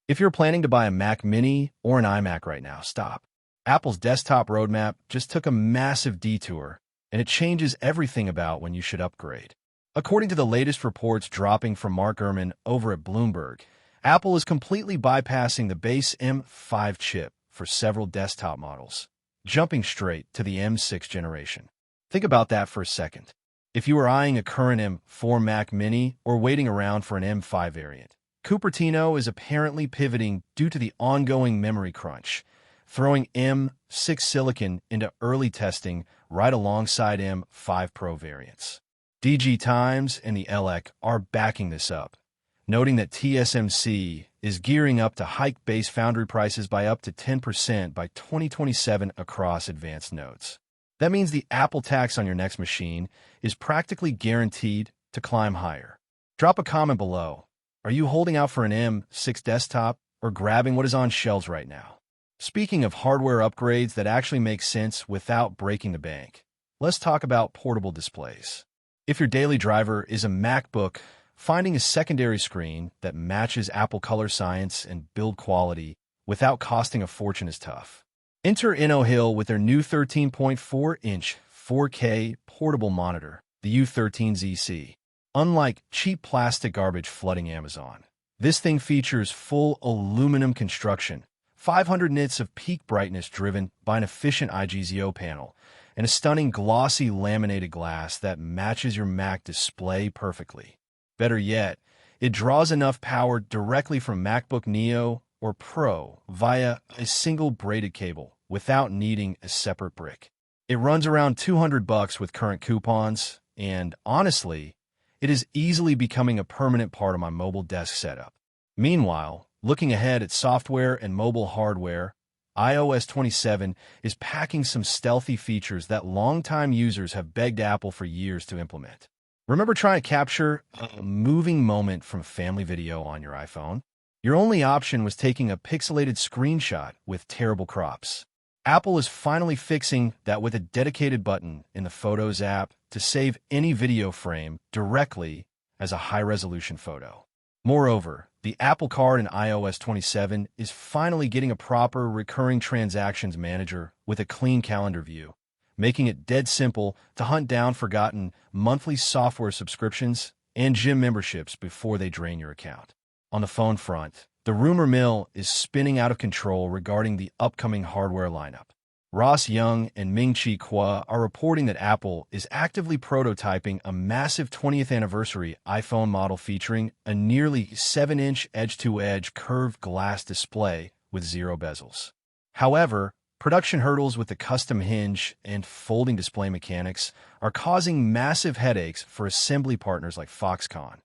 If you're planning to buy a Mac Mini or an iMac right now, stop. Apple's desktop roadmap just took a massive detour, and it changes everything about when you should upgrade. According to the latest reports dropping from Mark Gurman over at Bloomberg, Apple is completely bypassing the base M5 chip for several desktop models, jumping straight to the M6 generation. Think about that for a second. If you are eyeing a current M4 Mac Mini or waiting around for an M5 variant, Cupertino is apparently pivoting due to the ongoing memory crunch, throwing M6 silicon into early testing right alongside M5 Pro variants. DG Times and the LEC are backing this up, noting that TSMC is gearing up to hike base foundry prices by up to 10% by 2027 across advanced nodes. That means the Apple tax on your next machine is practically guaranteed to climb higher. Drop a comment below. Are you holding out for an M6 desktop or grabbing what is on shelves right now? Speaking of hardware upgrades that actually make sense without breaking the bank, let's talk about portable displays. If your daily driver is a MacBook, finding a secondary screen that matches Apple color science and build quality without costing a fortune is tough. Enter InnoHill with their new 13.4-inch 4K portable monitor, the U13ZC. Unlike cheap plastic garbage flooding Amazon, this thing features full aluminum construction, 500 nits of peak brightness driven by an efficient IGZO panel, and a stunning glossy laminated glass that matches your Mac display perfectly. Better yet, it draws enough power directly from MacBook Neo or Pro via a single braided cable without needing a separate brick. It runs around $200 with current coupons, and honestly, it is easily becoming a permanent part of my mobile desk setup. Meanwhile, looking ahead at software and mobile hardware, iOS 27 is packing some stealthy features that longtime users have begged Apple for years to implement. Remember trying to capture a moving moment from a family video on your iPhone? Your only option was taking a pixelated screenshot with terrible crops. Apple is finally fixing that with a dedicated button in the Photos app to save any video frame directly as a high-resolution photo. Moreover, the Apple Card in iOS 27 is finally getting a proper recurring transactions manager with a clean calendar view, making it dead simple to hunt down forgotten monthly software subscriptions and gym memberships before they drain your account. On the phone front, the rumor mill is spinning out of control regarding the upcoming hardware lineup. Ross Young and Ming-Chi Kuo are reporting that Apple is actively prototyping a massive 20th anniversary iPhone model featuring a nearly 7-inch edge-to-edge curved glass display with zero bezels. However, production hurdles with the custom hinge and folding display mechanics are causing massive headaches for assembly partners like Foxconn,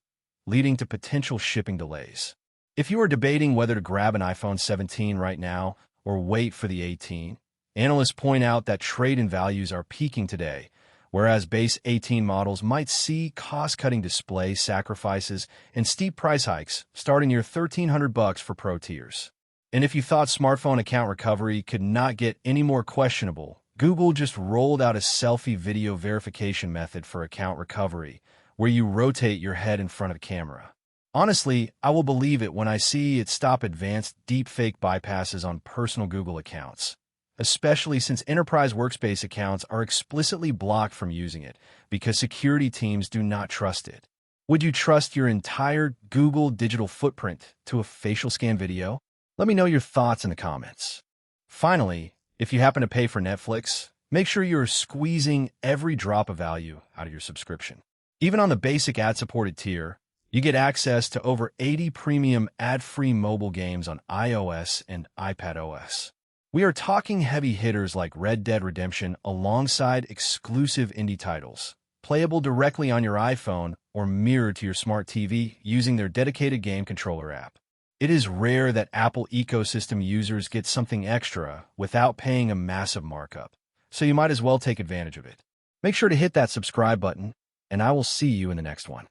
leading to potential shipping delays. If you are debating whether to grab an iPhone 17 right now or wait for the 18, analysts point out that trade-in values are peaking today, whereas base 18 models might see cost-cutting display sacrifices and steep price hikes starting near $1,300 for Pro tiers. And if you thought smartphone account recovery could not get any more questionable, Google just rolled out a selfie video verification method for account recovery, where you rotate your head in front of the camera. Honestly, I will believe it when I see it stop advanced deepfake bypasses on personal Google accounts, especially since enterprise workspace accounts are explicitly blocked from using it because security teams do not trust it. Would you trust your entire Google digital footprint to a facial scan video? Let me know your thoughts in the comments. Finally, if you happen to pay for Netflix, make sure you're squeezing every drop of value out of your subscription. Even on the basic ad-supported tier, you get access to over 80 premium ad-free mobile games on iOS and iPadOS. We are talking heavy hitters like Red Dead Redemption alongside exclusive indie titles, playable directly on your iPhone or mirrored to your smart TV using their dedicated game controller app. It is rare that Apple ecosystem users get something extra without paying a massive markup, so you might as well take advantage of it. Make sure to hit that subscribe button, and I will see you in the next one.